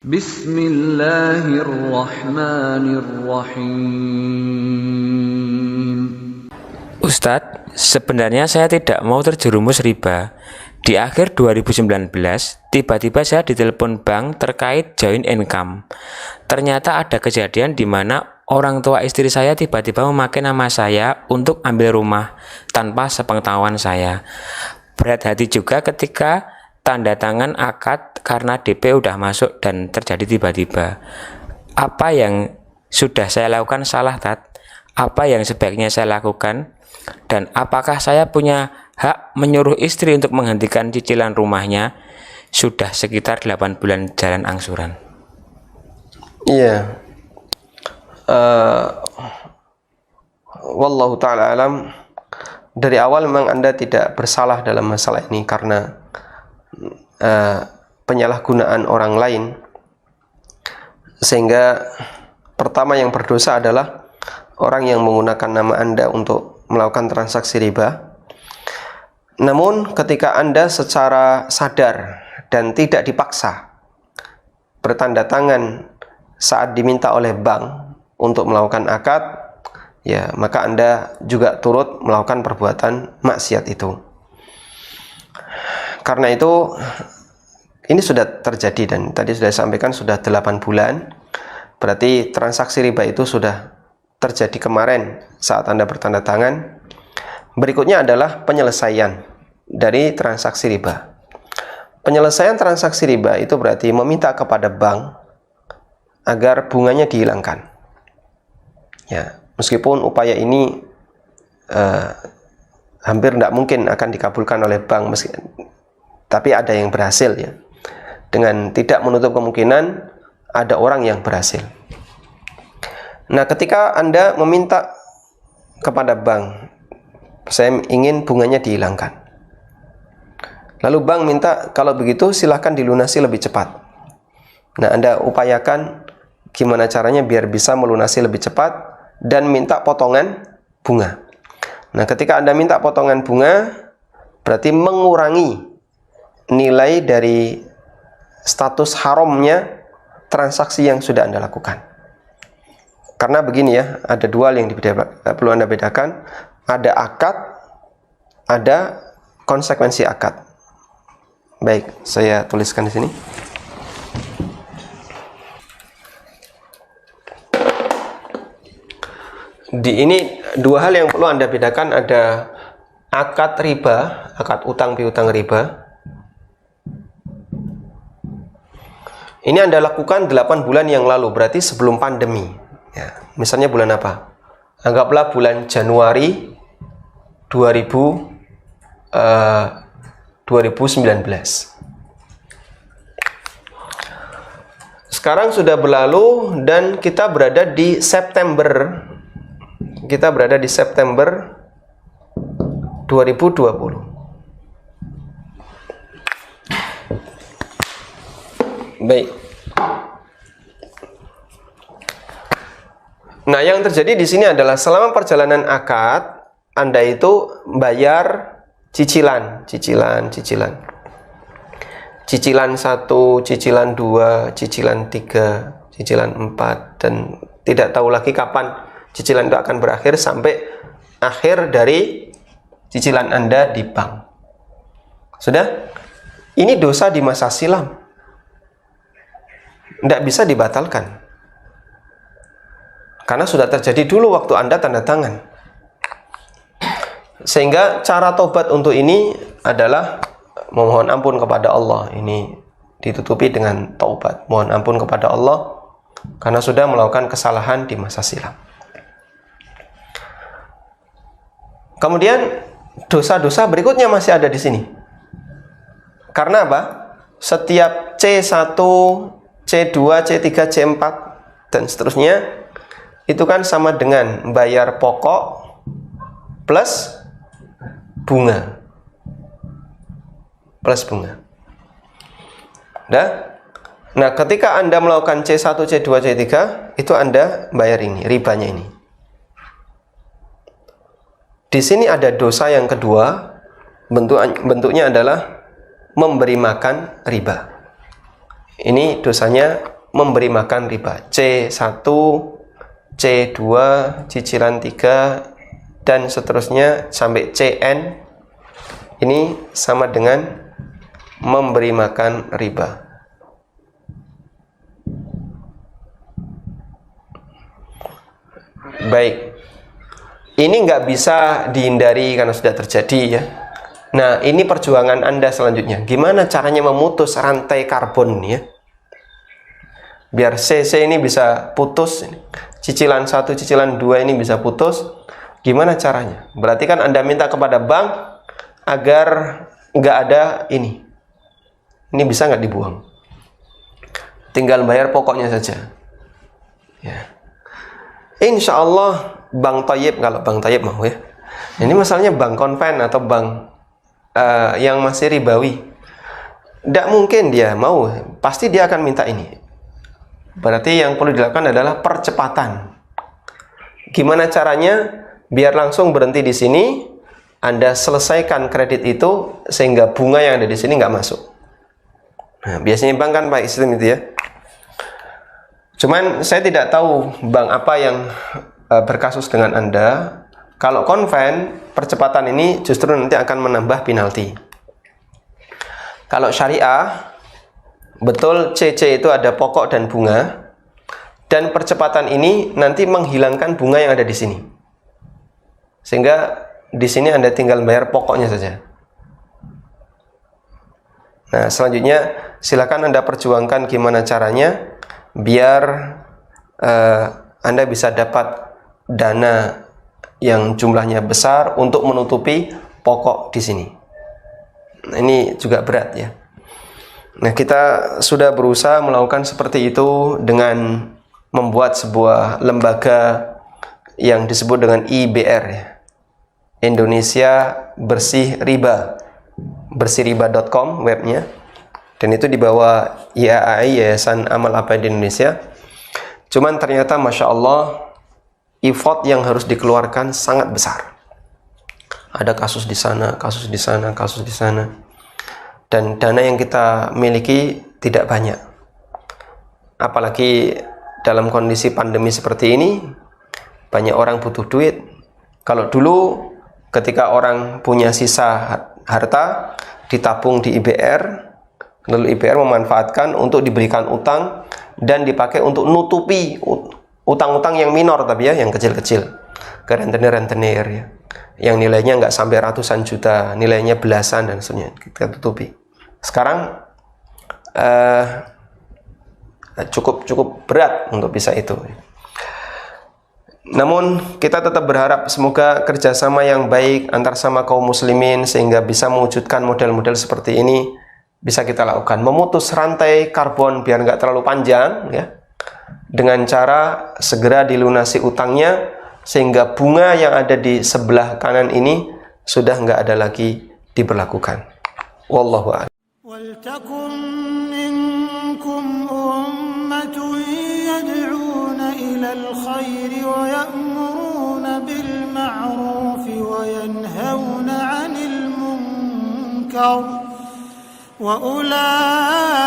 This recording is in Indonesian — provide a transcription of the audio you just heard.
Bismillahirrahmanirrahim. Ustadz, sebenarnya saya tidak mau terjerumus riba. Di akhir 2019, tiba-tiba saya ditelepon bank terkait joint income. Ternyata ada kejadian di mana orang tua istri saya tiba-tiba memakai nama saya untuk ambil rumah tanpa sepengetahuan saya. Berat hati juga ketika tanda tangan akad karena DP udah masuk dan terjadi tiba-tiba. Apa yang sudah saya lakukan salah, Tat? Apa yang sebaiknya saya lakukan? Dan apakah saya punya hak menyuruh istri untuk menghentikan cicilan rumahnya? Sudah sekitar 8 bulan jalan angsuran. Iya. Wallahu ta'ala alam. Dari awal memang Anda tidak bersalah dalam masalah ini karena penyalahgunaan orang lain, sehingga pertama yang berdosa adalah orang yang menggunakan nama Anda untuk melakukan transaksi riba. Namun ketika Anda secara sadar dan tidak dipaksa bertanda tangan saat diminta oleh bank untuk melakukan akad, ya maka Anda juga turut melakukan perbuatan maksiat itu. Karena itu ini sudah terjadi dan tadi sudah disampaikan sudah 8 bulan. Berarti transaksi riba itu sudah terjadi kemarin saat Anda bertanda tangan. Berikutnya adalah penyelesaian dari transaksi riba. Penyelesaian transaksi riba itu berarti meminta kepada bank agar bunganya dihilangkan. Ya, meskipun upaya ini hampir tidak mungkin akan dikabulkan oleh bank, tapi ada yang berhasil, ya. Dengan tidak menutup kemungkinan ada orang yang berhasil. Nah, ketika Anda meminta kepada bank, saya ingin bunganya dihilangkan. Lalu bank minta, kalau begitu silahkan dilunasi lebih cepat. Nah, Anda upayakan gimana caranya biar bisa melunasi lebih cepat dan minta potongan bunga. Nah, ketika Anda minta potongan bunga, berarti mengurangi nilai dari status haramnya transaksi yang sudah Anda lakukan. Karena begini ya, ada dua yang perlu Anda bedakan. Ada akad, ada konsekuensi akad. Baik, saya tuliskan di sini. Di ini dua hal yang perlu Anda bedakan, ada akad riba, akad utang piutang riba. Ini Anda lakukan 8 bulan yang lalu, berarti sebelum pandemi. Ya, misalnya bulan apa? Anggaplah bulan Januari 2019. Sekarang sudah berlalu dan kita berada di September. Kita berada di September 2020. Baik. Nah, yang terjadi di sini adalah selama perjalanan akad, Anda itu bayar cicilan. Cicilan 1, cicilan 2, cicilan 3, cicilan 4, dan tidak tahu lagi kapan cicilan itu akan berakhir sampai akhir dari cicilan Anda di bank. Sudah? Ini dosa di masa silam. Tidak bisa dibatalkan. Karena sudah terjadi dulu waktu Anda tanda tangan. Sehingga cara tobat untuk ini adalah memohon ampun kepada Allah. Ini ditutupi dengan taubat. Mohon ampun kepada Allah karena sudah melakukan kesalahan di masa silam. Kemudian dosa-dosa berikutnya masih ada di sini. Karena apa? Setiap C1, C2, C3, C4 dan seterusnya itu kan sama dengan bayar pokok plus bunga. Nah, ketika Anda melakukan C1, C2, C3, itu Anda bayar ini, ribanya ini. Di sini ada dosa yang kedua, bentuknya adalah memberi makan riba. Ini dosanya memberi makan riba. C1, C2, cicilan 3, dan seterusnya sampai CN, ini sama dengan memberi makan riba. Baik, ini nggak bisa dihindari karena sudah terjadi ya. Nah, ini perjuangan Anda selanjutnya. Gimana caranya memutus rantai karbon ya? Biar CC ini bisa putus, cicilan 1, cicilan 2 ini bisa putus. Gimana caranya? Berarti kan Anda minta kepada bank agar nggak ada ini. Ini bisa nggak dibuang? Tinggal bayar pokoknya saja. Ya. Insya Allah bank Thayyib, kalau bank Thayyib mau ya. Ini masalahnya bank konven atau bank yang masih ribawi. Tidak mungkin dia mau, pasti dia akan minta ini. Berarti yang perlu dilakukan adalah percepatan. Gimana caranya? Biar langsung berhenti di sini, Anda selesaikan kredit itu sehingga bunga yang ada di sini nggak masuk. Nah, biasanya bank kan pakai sistem itu ya. Cuman saya tidak tahu bank apa yang berkasus dengan Anda. Kalau konven, percepatan ini justru nanti akan menambah penalti. Kalau syariah, betul CC itu ada pokok dan bunga, dan percepatan ini nanti menghilangkan bunga yang ada di sini. Sehingga di sini Anda tinggal bayar pokoknya saja. Nah, selanjutnya silakan Anda perjuangkan gimana caranya biar Anda bisa dapat dana yang jumlahnya besar untuk menutupi pokok di sini. Nah, ini juga berat ya. Nah, kita sudah berusaha melakukan seperti itu dengan membuat sebuah lembaga yang disebut dengan IBR ya. Indonesia Bersih Riba, bersihriba.com webnya, dan itu di bawah YAI, Yayasan Amal Abadi Indonesia. Cuman ternyata Masya Allah, effort yang harus dikeluarkan sangat besar. Ada kasus di sana, kasus di sana, kasus di sana, dan dana yang kita miliki tidak banyak. Apalagi dalam kondisi pandemi seperti ini, banyak orang butuh duit. Kalau dulu ketika orang punya sisa harta ditabung di IBR, lalu IBR memanfaatkan untuk diberikan utang dan dipakai untuk nutupi utang-utang yang minor, tapi ya yang kecil-kecil, ke rentenir-rentenir ya, yang nilainya nggak sampai ratusan juta, nilainya belasan dan seterusnya, kita tutupi. Sekarang cukup berat untuk bisa itu. Namun kita tetap berharap semoga kerjasama yang baik antar sama kaum muslimin sehingga bisa mewujudkan model-model seperti ini bisa kita lakukan. Memutus rantai karbon biar nggak terlalu panjang ya, dengan cara segera dilunasi utangnya sehingga bunga yang ada di sebelah kanan ini sudah nggak ada lagi diberlakukan. Wallahu a'lam. وَلْتَكُنْ مِنْكُمْ أُمَّةٌ يَدْعُونَ إِلَى الْخَيْرِ وَيَأْمُرُونَ بِالْمَعْرُوفِ وَيَنْهَوْنَ عَنِ الْمُنْكَرِ وَأُولَئِكَ